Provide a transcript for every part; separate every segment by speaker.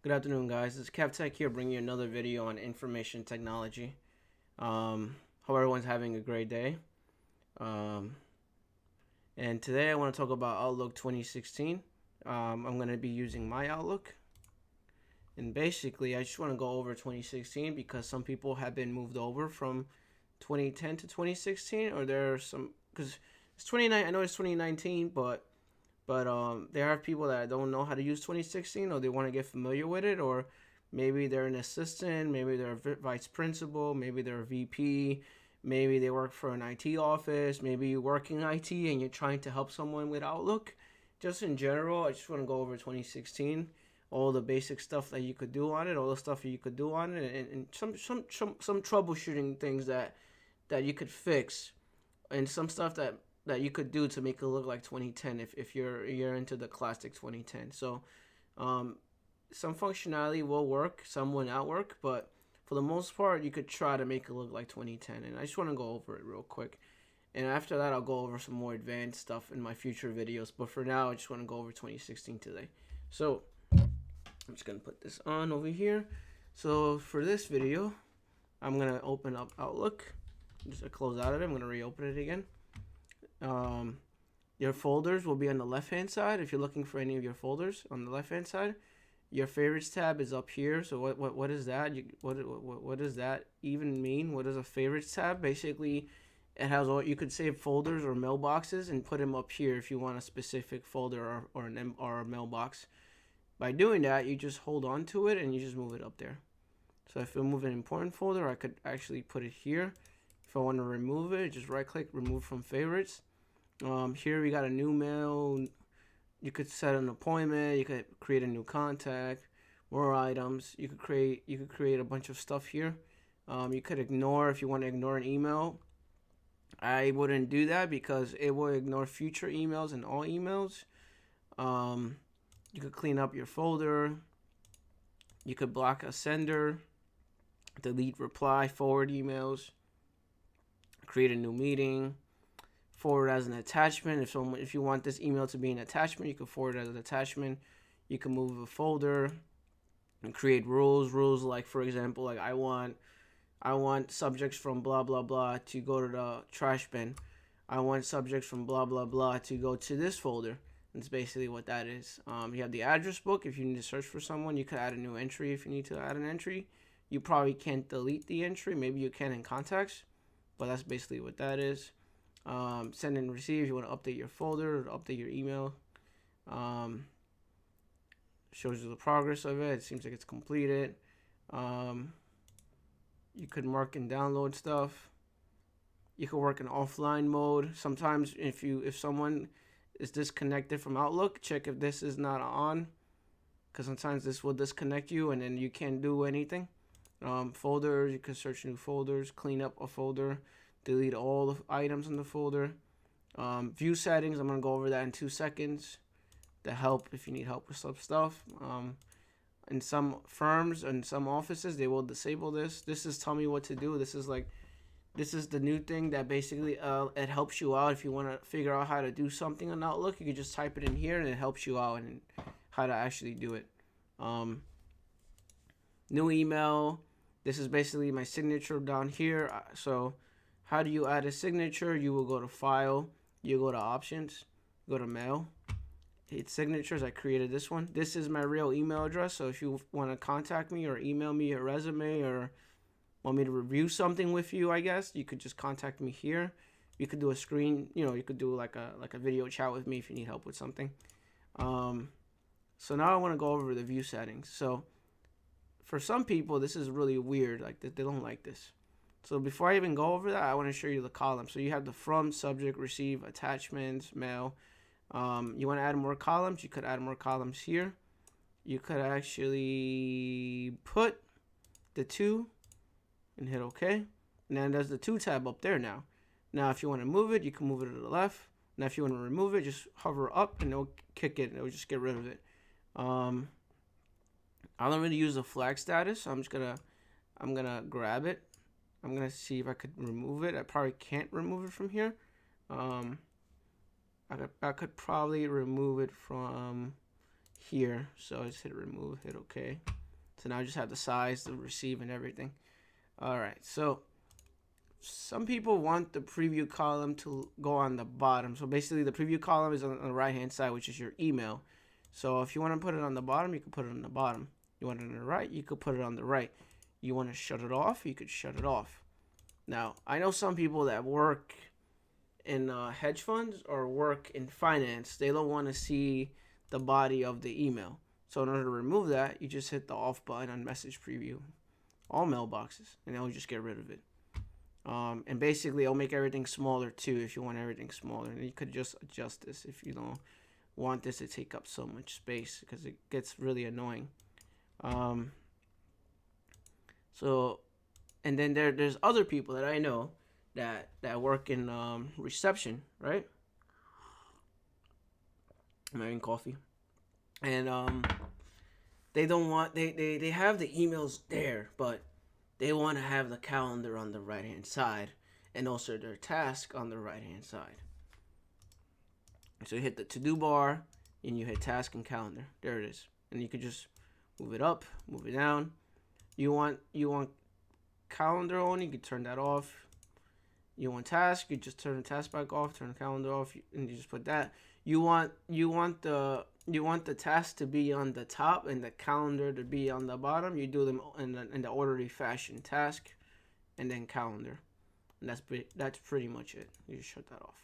Speaker 1: Good afternoon, guys. It's Kevtech here, bringing you another video on information technology. Hope everyone's having a great day. Um, and today I want to talk about Outlook 2016. I'm going to be using my Outlook. And basically, I just want to go over 2016 because some people have been moved over from 2010 to 2016, or there are some, because it's 29. I know it's 2019, but there are people that don't know how to use 2016, or they want to get familiar with it, or maybe they're an assistant, maybe they're a vice principal, maybe they're a VP, maybe they work for an IT office, maybe you work in IT and you're trying to help someone with Outlook. Just in general, I just want to go over 2016, all the basic stuff that you could do on it, all the stuff that you could do on it, and some troubleshooting things that you could fix, and some stuff that you could do to make it look like 2010 if you're into the classic 2010. So some functionality will work, some will not work, but for the most part you could try to make it look like 2010. And I just want to go over it real quick, and after that I'll go over some more advanced stuff in my future videos, but for now I just want to go over 2016 today. So I'm just gonna put this on over here. So for this video I'm gonna open up Outlook, just close out of it. I'm gonna reopen it again. Your folders will be on the left hand side. If you're looking for any of your folders on the left hand side, your favorites tab is up here. So what is that? What does that even mean? What is a favorites tab? Basically, it has all, you could save folders or mailboxes and put them up here if you want a specific folder or a mailbox. By doing that, you just hold on to it and you just move it up there. So if I move an important folder, I could actually put it here. If I want to remove it, just right click, remove from favorites. Here we got a new mail. You could set an appointment. You could create a new contact, more items. You could create a bunch of stuff here. You could ignore if you want to ignore an email. I wouldn't do that because it will ignore future emails and all emails. You could clean up your folder. You could block a sender, delete reply, forward emails, create a new meeting, forward as an attachment. If you want this email to be an attachment, you can forward it as an attachment. You can move a folder and create rules like, for example, like I want subjects from blah blah blah to go to the trash bin. I want subjects from blah blah blah to go to this folder. That's basically what that is. You have the address book. If you need to search for someone, you could add a new entry. If you need to add an entry, you probably can't delete the entry. Maybe you can in contacts, but that's basically what that is. Send and receive. You want to update your folder, update your email. Shows you the progress of it. It seems like it's completed. You could mark and download stuff. You could work in offline mode. Sometimes if someone is disconnected from Outlook, check if this is not on, because sometimes this will disconnect you and then you can't do anything. Folders, you can search new folders, clean up a folder, delete all the items in the folder. View settings, I'm going to go over that in 2 seconds. The help, if you need help with some stuff. In some firms and some offices, they will disable this. This is tell me what to do. This is the new thing that basically it helps you out. If you want to figure out how to do something on Outlook, you can just type it in here and it helps you out and how to actually do it. New email. This is basically my signature down here. So how do you add a signature? You will go to File, you go to Options, go to Mail, hit Signatures. I created this one. This is my real email address, so if you want to contact me or email me a resume or want me to review something with you, I guess, you could just contact me here. You could do a screen, you could do like a video chat with me if you need help with something. So now I want to go over the view settings. So for some people, this is really weird. Like they don't like this. So before I even go over that, I want to show you the column. So you have the from, subject, receive, attachments, mail. You want to add more columns, you could add more columns here. You could actually put the 2 and hit OK. And then there's the 2 tab up there now. Now if you want to move it, you can move it to the left. Now if you want to remove it, just hover up and it'll kick it and it'll just get rid of it. I don't really use the flag status, so I'm gonna grab it. I'm gonna see if I could remove it. I probably can't remove it from here. I could probably remove it from here. So just hit remove, hit OK. So now I just have the size, the receive, and everything. All right, so some people want the preview column to go on the bottom. So basically the preview column is on the right hand side, which is your email. So if you want to put it on the bottom, you can put it on the bottom. You want it on the right, you could put it on the right. You want to shut it off, you could shut it off. Now, I know some people that work in hedge funds or work in finance. They don't want to see the body of the email. So in order to remove that, you just hit the off button on message preview, all mailboxes, and it'll just get rid of it. And basically, it'll make everything smaller too if you want everything smaller. And you could just adjust this if you don't want this to take up so much space, because it gets really annoying. So, and then there's other people that I know that work in reception, right? I'm having coffee, and they don't want they have the emails there, but they want to have the calendar on the right hand side and also their task on the right hand side. So you hit the to-do bar and you hit task and calendar. There it is. And you could just move it up, move it down. You want calendar on, you could turn that off. You want task, you just turn the task back off, turn the calendar off, and you just put that. You want the task to be on the top and the calendar to be on the bottom. You do them in the orderly fashion: task, and then calendar, and that's pretty much it. You just shut that off.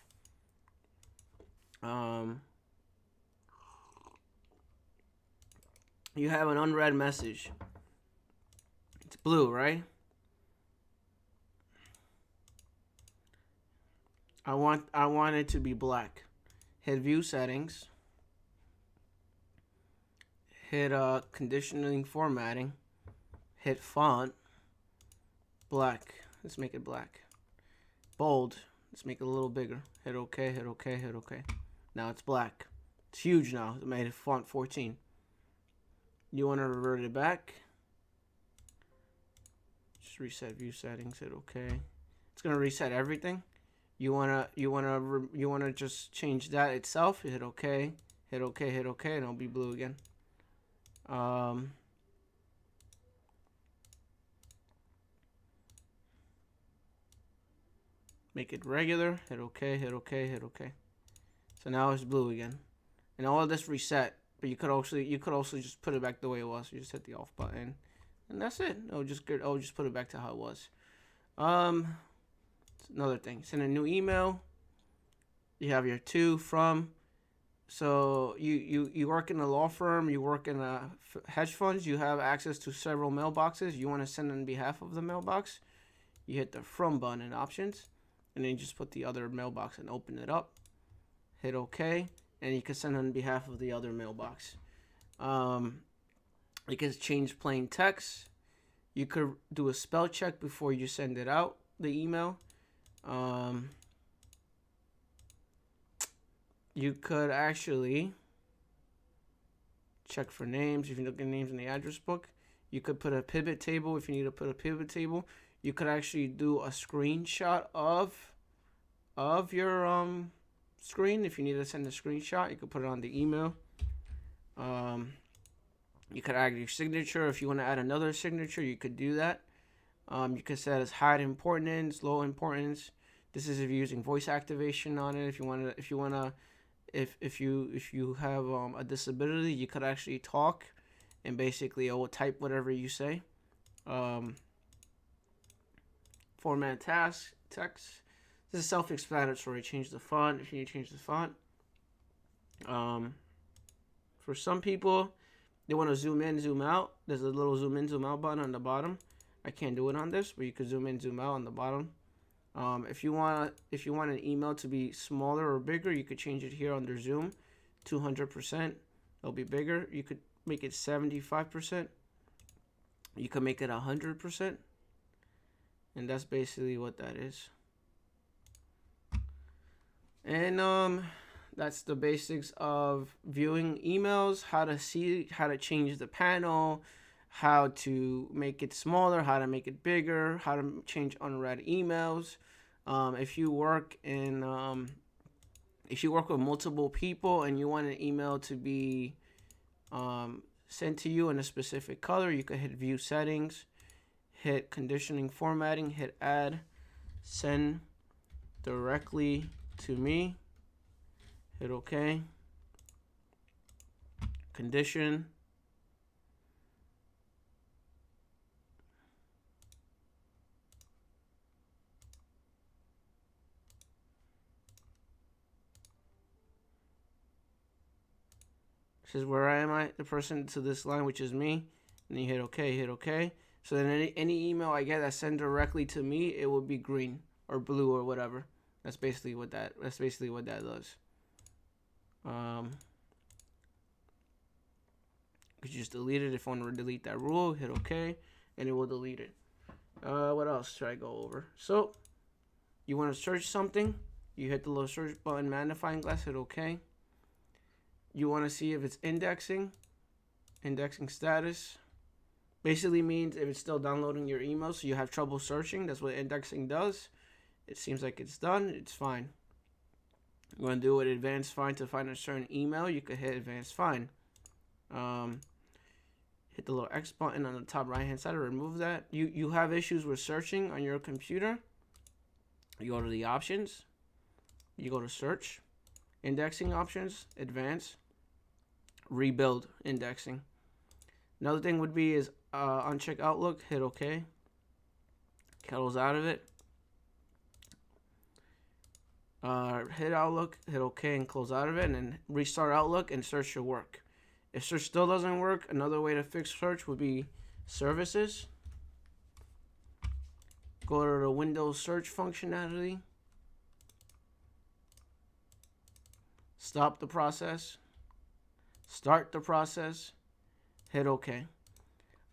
Speaker 1: You have an unread message. It's blue, right? I want it to be black. Hit view settings. Hit conditioning formatting. Hit font. Black. Let's make it black. Bold. Let's make it a little bigger. Hit OK, hit OK, hit OK. Now it's black. It's huge now. It made it font 14. You want to revert it back. Just reset view settings. Hit OK. It's gonna reset everything. You wanna just change that itself. Hit OK, hit OK, hit OK, and it'll be blue again. Make it regular. Hit OK, hit OK, hit OK. So now it's blue again, and all of this reset. But you could also just put it back the way it was. You just hit the off button, and that's it. I'll just put it back to how it was. Another thing, send a new email. You have your to, from. So you work in a law firm, you work in a hedge funds, you have access to several mailboxes. You want to send on behalf of the mailbox, you hit the from button in options, and then you just put the other mailbox and open it up. Hit OK, and you can send on behalf of the other mailbox. You can change plain text. You could do a spell check before you send it out, the email. You could actually check for names if you look at names in the address book. You could put a pivot table if you need to put a pivot table. You could actually do a screenshot of your screen if you need to send a screenshot. You could put it on the email. You could add your signature. If you want to add another signature, you could do that. You could set as high importance, low importance. This is if you're using voice activation on it. If you have a disability, you could actually talk, and basically it will type whatever you say. Format text. This is self-explanatory. Change the font if you need to change the font. For some people, they want to zoom in, zoom out. There's a little zoom in, zoom out button on the bottom. I can't do it on this, but you can zoom in, zoom out on the bottom. If you want an email to be smaller or bigger, you could change it here under zoom, 200%. It'll be bigger. You could make it 75%. You can make it 100%, and that's basically what that is. And that's the basics of viewing emails, how to change the panel, how to make it smaller, how to make it bigger, how to change unread emails. If you work with multiple people and you want an email to be sent to you in a specific color, you could hit view settings, hit conditioning formatting, hit add, send directly to me, hit OK, condition, says where am I, the person to this line, which is me, and you hit OK, hit OK. So then any email I get that sent directly to me, it will be green or blue or whatever. That's basically what that does. Could you just delete it if I want to delete that rule? Hit OK, and it will delete it. What else should I go over? So you want to search something, you hit the little search button, magnifying glass, hit OK. You want to see if it's indexing status. Basically means if it's still downloading your email, so you have trouble searching. That's what indexing does. It seems like it's done. It's fine. You want to do it advanced find to find a certain email. You could hit advanced find. Hit the little X button on the top right hand side to remove that. You have issues with searching on your computer. You go to the options. You go to search. Indexing options, advanced, rebuild indexing. Another thing would be is uncheck Outlook, hit OK. Close out of it. Hit Outlook, hit OK, and close out of it, and then restart Outlook and search should work. If search still doesn't work, another way to fix search would be services. Go to the Windows search functionality. Stop the process, start the process, hit OK.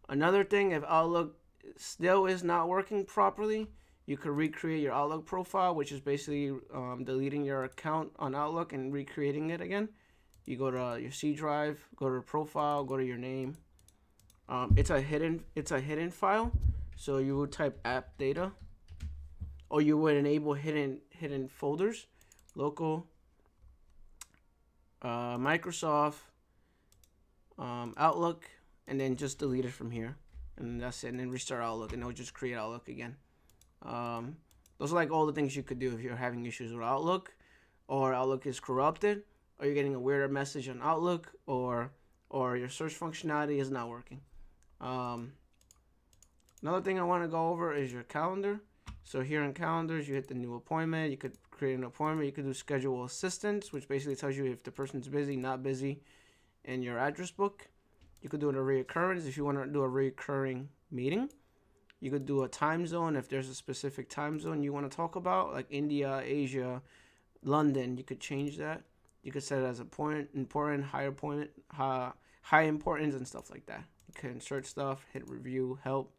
Speaker 1: Another thing, if Outlook still is not working properly, you could recreate your Outlook profile, which is basically deleting your account on Outlook and recreating it again. You go to your C drive, go to profile, go to your name. It's a hidden file, so you would type app data, or you would enable hidden folders, local. Microsoft, Outlook, and then just delete it from here, and that's it. And then restart Outlook, and it'll just create Outlook again. Those are like all the things you could do if you're having issues with Outlook, or Outlook is corrupted, or you're getting a weird message on Outlook, or your search functionality is not working. Another thing I want to go over is your calendar. So here in calendars, you hit the new appointment. You could create an appointment. You could do schedule assistance, which basically tells you if the person's busy, not busy, in your address book. You could do it a reoccurrence if you want to do a recurring meeting. You could do a time zone if there's a specific time zone you want to talk about, like India, Asia, London. You could change that. You could set it as important, high importance, and stuff like that. You can insert stuff, hit review, help.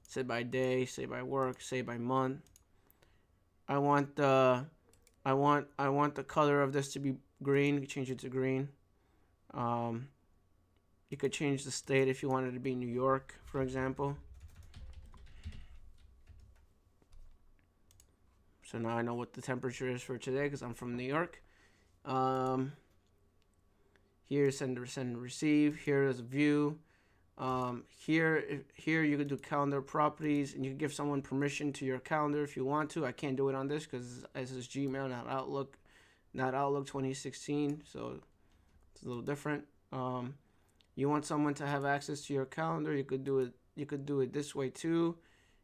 Speaker 1: Say by day, say by work, say by month. I want the color of this to be green. You change it to green. You could change the state if you wanted to be New York, for example. So now I know what the temperature is for today because I'm from New York. Here, send and receive. Here is a view. Here you could do calendar properties, and you can give someone permission to your calendar if you want to. I can't do it on this because this is Gmail, not Outlook 2016, so it's a little different. You want someone to have access to your calendar, you could do it this way too.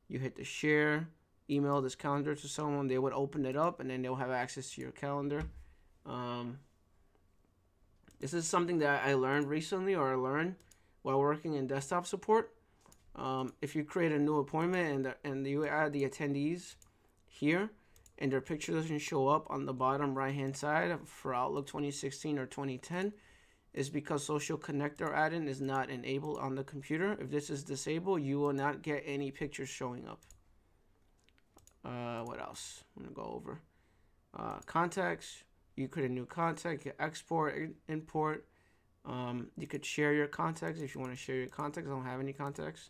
Speaker 1: You hit the share, email this calendar to someone, they would open it up, and then they'll have access to your calendar. This is something that I learned recently, or I learned while working in desktop support. If you create a new appointment and you add the attendees here, and their picture doesn't show up on the bottom right hand side for Outlook 2016 or 2010, is because Social Connector add-in is not enabled on the computer. If this is disabled, you will not get any pictures showing up. What else? I'm gonna go over contacts. You create a new contact, you export, import. You could share your contacts if you want to share your contacts. I don't have any contacts.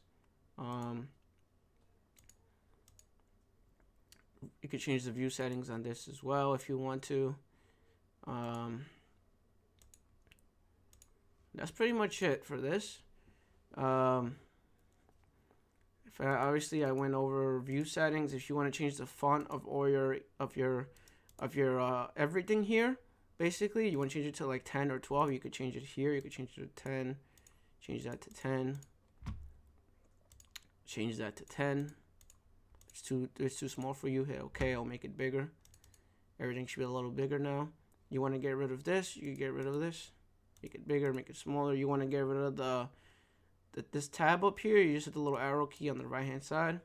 Speaker 1: You could change the view settings on this as well if you want to. That's pretty much it for this. Obviously I went over view settings. If you want to change the font of all your everything here, basically you want to change it to like 10 or 12, you could change it here. You could change it to 10, change that to 10, change that to 10. It's too small for you. Hit okay, I'll make it bigger. Everything should be a little bigger now. You want to get rid of this, you can get rid of this. Make it bigger, make it smaller. You want to get rid of this tab up here, you just hit the little arrow key on the right hand side.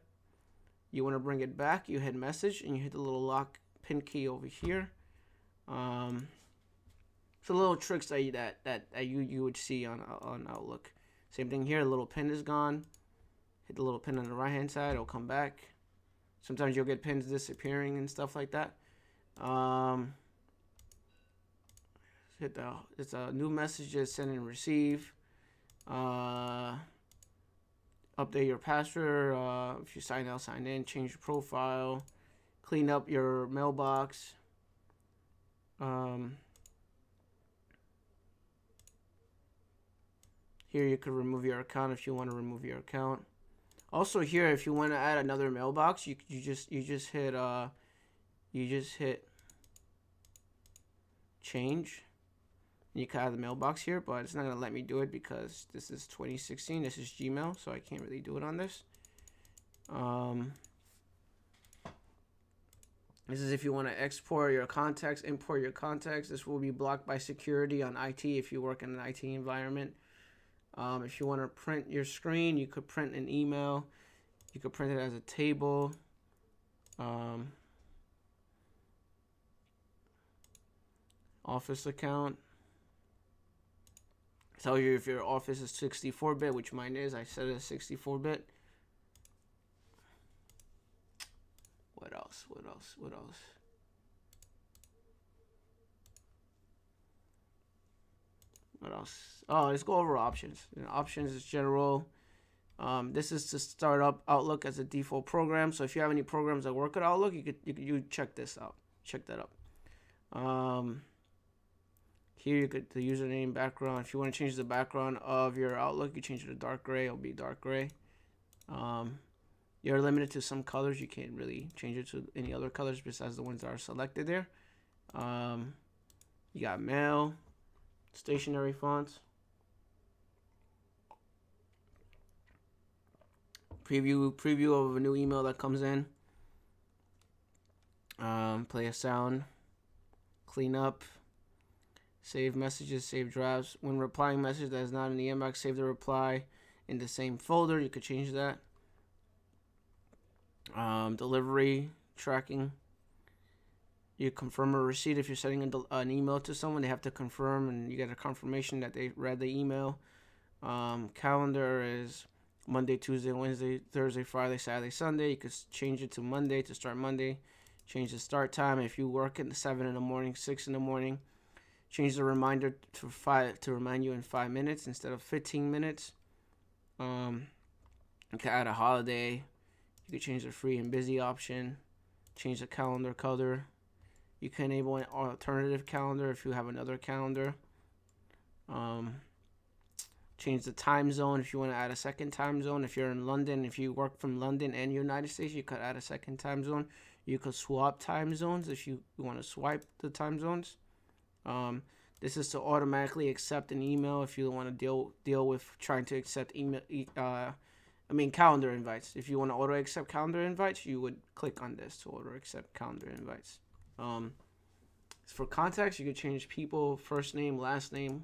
Speaker 1: You want to bring it back, you hit message and you hit the little lock pin key over here. So little tricks that you would see on Outlook. Same thing here, the little pin is gone. Hit the little pin on the right hand side, it'll come back. Sometimes you'll get pins disappearing and stuff like that. It's a new messages, send and receive. Update your password. If you sign out, sign in. Change your profile. Clean up your mailbox. Here you could remove your account if you want to remove your account. Also here, if you want to add another mailbox, you just hit change. You can add the mailbox here, but it's not gonna let me do it because this is 2016. This is Gmail, so I can't really do it on this. This is if you want to export your contacts, import your contacts. This will be blocked by security on IT if you work in an IT environment. If you want to print your screen, you could print an email. You could print it as a table. Office account. Tell you if your office is 64-bit, which mine is. I set it as 64-bit. What else? Oh, let's go over options. Options is general. This is to start up Outlook as a default program. So if you have any programs that work with Outlook, you check this out. Check that out. Here you get the username, background. If you want to change the background of your Outlook, you change it to dark gray. It'll be dark gray. You're limited to some colors. You can't really change it to any other colors besides the ones that are selected there. You got mail, stationary fonts, preview of a new email that comes in. Play a sound, clean up. Save messages, save drafts. When replying message that is not in the inbox, save the reply in the same folder. You could change that. Delivery tracking. You confirm a receipt if you're sending an email to someone. They have to confirm, and you get a confirmation that they read the email. Calendar is Monday, Tuesday, Wednesday, Thursday, Friday, Saturday, Sunday. You could change it to Monday to start Monday. Change the start time if you work at 7 in the morning, 6 in the morning. Change the reminder to remind you in 5 minutes instead of 15 minutes. You can add a holiday. You could change the free and busy option. Change the calendar color. You can enable an alternative calendar if you have another calendar. Change the time zone if you want to add a second time zone. If you're in London, if you work from London and United States, you could add a second time zone. You could swap time zones if you want to swipe the time zones. This is to automatically accept an email if you want to deal with trying to accept calendar invites. If you want to auto accept calendar invites, you would click on this to auto accept calendar invites. For contacts, you could change people, first name, last name.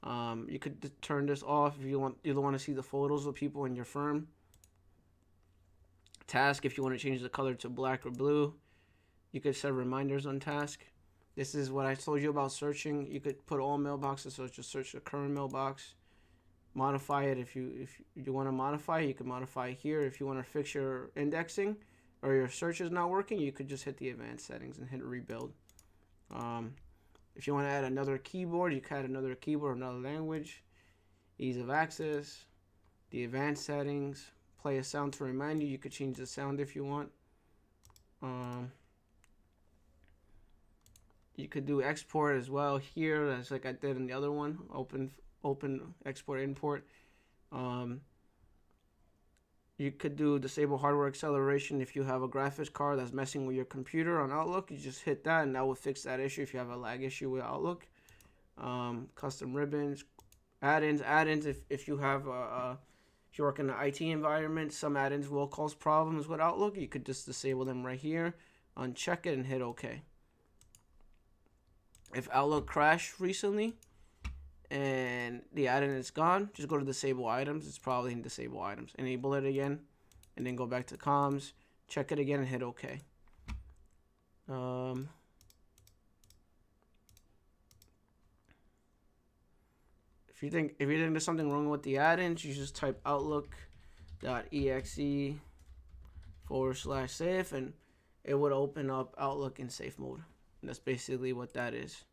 Speaker 1: You could turn this off if you don't want to see the photos of people in your firm. Task, if you want to change the color to black or blue. You could set reminders on task. This is what I told you about searching. You could put all mailboxes, so just search the current mailbox. Modify it if you want to modify it, you can modify here. If you want to fix your indexing or your search is not working, you could just hit the advanced settings and hit rebuild. If you want to add another keyboard, you can add another keyboard, another language. Ease of access, the advanced settings, play a sound to remind you. You could change the sound if you want. You could do export as well here, as like I did in the other one. Open open, export, import. You could do disable hardware acceleration if you have a graphics card that's messing with your computer on Outlook. You just hit that, and that will fix that issue if you have a lag issue with Outlook. Custom ribbons, add-ins. If you have if you work in an IT environment, some add-ins will cause problems with Outlook. You could just disable them right here, uncheck it, and hit OK. If Outlook crashed recently and the add-in is gone, just go to disable items. It's probably in disable items. Enable it again, and then go back to comms, check it again, and hit OK. If you think there's something wrong with the add-ins, you just type outlook.exe/safe, and it would open up Outlook in safe mode. And that's basically what that is.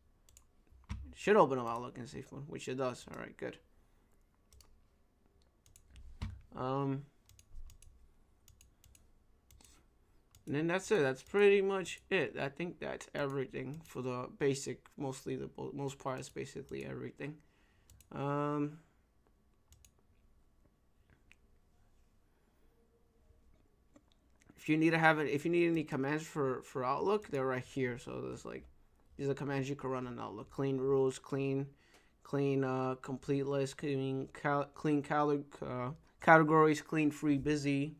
Speaker 1: It should open up Outlook in safe mode, which it does. All right, good. And then that's it. That's pretty much it. I think that's everything for the basic. Mostly the most part is basically everything. If you need any commands for Outlook, they're right here. So there's like, these are commands you can run on Outlook: clean rules, clean complete list, clean categories, clean free busy,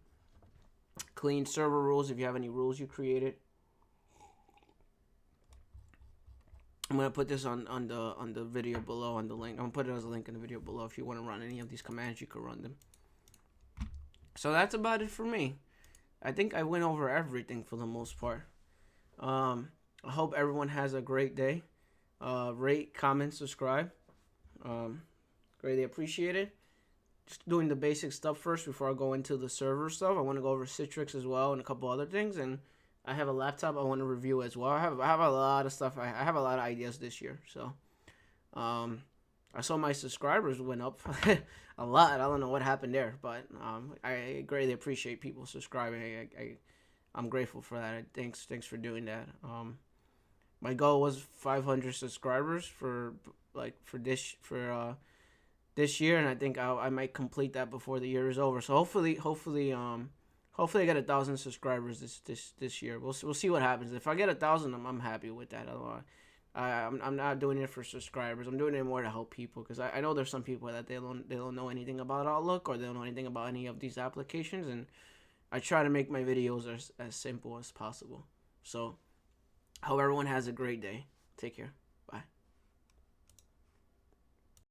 Speaker 1: clean server rules if you have any rules you created. I'm gonna put this on the video below, on the link. I'm gonna put it as a link in the video below. If you want to run any of these commands, you can run them. So that's about it for me. I think I went over everything for the most part. I hope everyone has a great day. Rate, comment, subscribe. Greatly appreciate it. Just doing the basic stuff first before I go into the server stuff. I want to go over Citrix as well and a couple other things. And I have a laptop I want to review as well. I have a lot of stuff. I have a lot of ideas this year. So, I saw my subscribers went up a lot. I don't know what happened there, but I greatly appreciate people subscribing. I'm grateful for that. Thanks for doing that. My goal was 500 subscribers for this year, and I think I might complete that before the year is over. So hopefully I get 1,000 subscribers this year. We'll see what happens. If I get 1,000, I'm happy with that. I'm not doing it for subscribers. I'm doing it more to help people, because I know there's some people that they don't know anything about Outlook, or they don't know anything about any of these applications, and I try to make my videos as simple as possible. So, hope everyone has a great day. Take care.